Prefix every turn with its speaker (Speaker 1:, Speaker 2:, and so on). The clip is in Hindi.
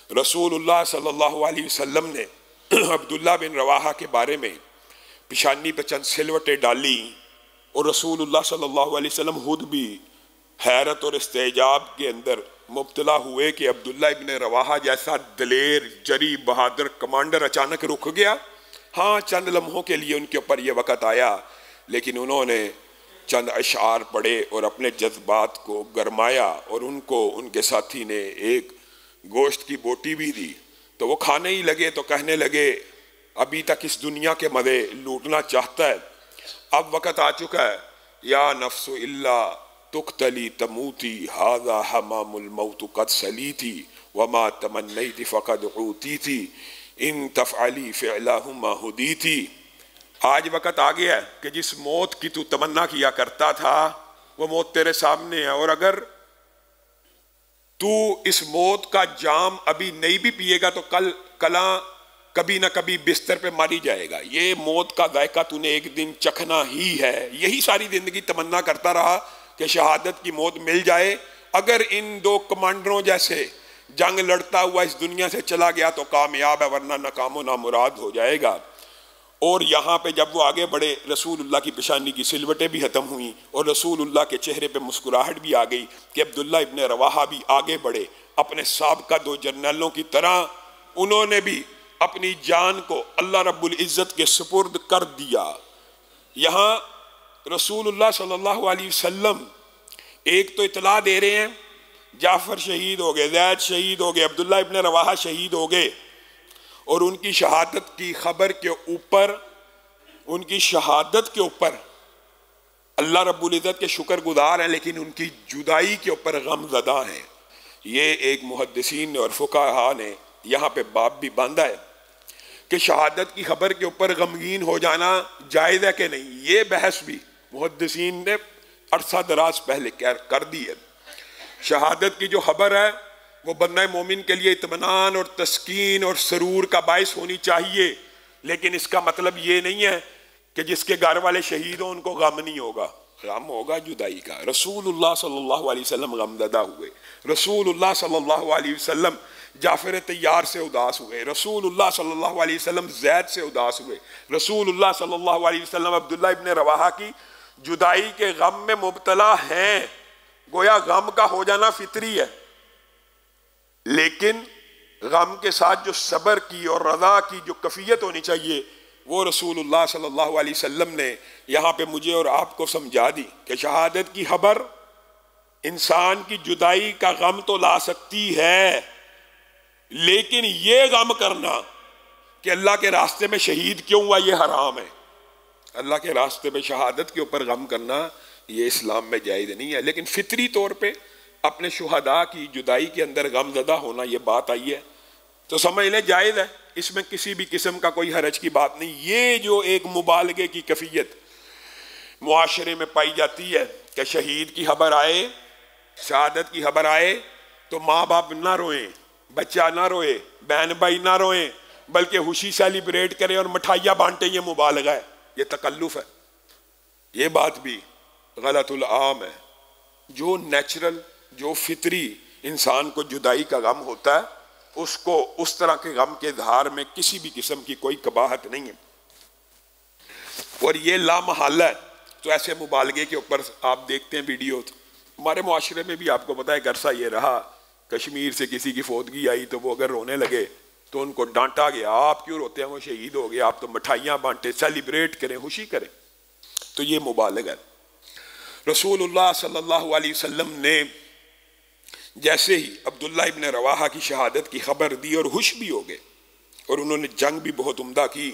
Speaker 1: रसूलुल्लाह सल्लल्लाहु अलैहि वसल्लम ने अब्दुल्ला बिन रवाहा के बारे में पिशानी पे चंद सिलवटें डाली और रसूलुल्लाह सल्लल्लाहु अलैहि वसल्लम खुद भी हैरत और इस्तेजाब के अंदर मुब्तला हुए कि अब्दुल्ला इब्न रवाहा जैसा दलेर जरी बहादुर कमांडर अचानक रुक गया। हाँ, चंद लम्हों के लिए उनके ऊपर यह वक़्त आया, लेकिन उन्होंने चंद अशार पढ़े और अपने जज्बात को गरमाया और उनको उनके साथी ने एक गोश्त की बोटी भी दी तो वो खाने ही लगे तो कहने लगे अभी तक इस दुनिया के मज़े लूटना चाहता है, अब वक़्त आ चुका है। या नफ्सु इल्ला तुक्तली तमूती हाज़ा हमामुल मौत कद सलीती वमा तमन्नैती फ़क़द ऊतीती इन तफ़अली फ़िअलहुमा हुदीती। आज वक़्त आ गया है कि जिस मौत की तू तमन्ना किया करता था वो मौत तेरे सामने है, और अगर तू इस मौत का जाम अभी नहीं भी पिएगा तो कला कभी ना कभी बिस्तर पे मारी जाएगा। ये मौत का जायका तूने एक दिन चखना ही है। यही सारी जिंदगी तमन्ना करता रहा कि शहादत की मौत मिल जाए। अगर इन दो कमांडरों जैसे जंग लड़ता हुआ इस दुनिया से चला गया तो कामयाब है, वरना नाकामो नामुराद हो जाएगा। और यहाँ पे जब वो आगे बढ़े रसूलुल्लाह की पेशानी की सिलवटें भी ख़त्म हुई और रसूलुल्लाह के चेहरे पे मुस्कुराहट भी आ गई कि अब्दुल्ला इब्न रवाहा भी आगे बढ़े। अपने साबका दो जर्नलों की तरह उन्होंने भी अपनी जान को अल्लाह रब्बुल इज़्ज़त के सुपुर्द कर दिया। यहाँ रसूलुल्लाह सल्लल्लाहु अलैहि वसल्लम एक तो इतला दे रहे हैं जाफ़र शहीद हो गए, ज़ैद शहीद हो गए, अब्दुल्ला इब्न रवाहा शहीद हो गए, और उनकी शहादत की खबर के ऊपर, उनकी शहादत के ऊपर अल्लाह रब्बुल इज़्ज़त के शुक्रगुजार हैं, लेकिन उनकी जुदाई के ऊपर गमज़दा हैं। ये एक मुहद्दिसीन और फुक़हा ने यहाँ पे बाब भी बांधा है कि शहादत की खबर के ऊपर गमगीन हो जाना जायज़ है कि नहीं। ये बहस भी मुहद्दिसीन ने अरसा दराज पहले कर दी है। शहादत की जो खबर है वो बंदा मोमिन के लिए इत्मीनान और तस्कीन और सरूर का बायस होनी चाहिए, लेकिन इसका मतलब ये नहीं है कि जिसके घर वाले शहीद हों उनको गम नहीं होगा। गम होगा जुदाई का। रसूलुल्लाह सल्लल्लाहु अलैहि वसल्लम गमज़दा हुए, रसूलुल्लाह सल्लल्लाहु अलैहि वसल्लम जाफ़र तैयार से उदास हुए, रसूलुल्लाह सल्लल्लाहु अलैहि वसल्लम ज़ैद से उदास हुए, रसूलुल्लाह सल्लल्लाहु अलैहि वसल्लम अब्दुल्ला इब्न रवाहा की जुदाई के गम में मुब्तला हैं। गोया गम का हो जाना फितरी है, लेकिन गम के साथ जो सब्र की और रज़ा की जो कैफियत होनी चाहिए वो रसूलुल्लाह सल्लल्लाहु अलैहि वसल्लम ने यहाँ पे मुझे और आपको समझा दी कि शहादत की खबर इंसान की जुदाई का गम तो ला सकती है, लेकिन ये गम करना कि अल्लाह के रास्ते में शहीद क्यों हुआ ये हराम है। अल्लाह के रास्ते में शहादत के ऊपर गम करना ये इस्लाम में जायज़ नहीं है, लेकिन फितरी तौर पे अपने शुहदा की जुदाई के अंदर गमज़दा होना ये बात आई है तो समझ लें जायज़ है, इसमें किसी भी किस्म का कोई हरज की बात नहीं। ये जो एक मुबालगे की कैफियत मुआशरे में पाई जाती है कि शहीद की खबर आए, शहादत की खबर आए तो माँ बाप ना रोएं, बच्चा ना रोए, बहन भाई ना रोएं, बल्कि खुशी सेलिब्रेट करें और मिठाइयाँ बांटें, ये मुबालगा है, ये तकल्लुफ़ है। ये बात भी गलतुल आम है। जो नेचुरल जो फितरी इंसान को जुदाई का गम होता है उसको उस तरह के गम के इज़हार में किसी भी किस्म की कोई कबाहत नहीं है, और ये लामहल्ला है। तो ऐसे मुबालगे के ऊपर आप देखते हैं वीडियो, तो हमारे मुआशरे में भी आपको पता है अरसा ये रहा, कश्मीर से किसी की फौतगी आई तो वो अगर रोने लगे तो उनको डांटा गया, आप क्यों रोते हैं, वो शहीद हो गया, आप तो मिठाइयाँ बांटे, सेलिब्रेट करें, खुशी करें। तो ये मुबालगा है। रसूलुल्लाह सल्लल्लाहु अलैहि वसल्लम ने जैसे ही अब्दुल्ला इब्न रवाहा की शहादत की खबर दी और खुश भी हो गए, और उन्होंने जंग भी बहुत उम्दा की,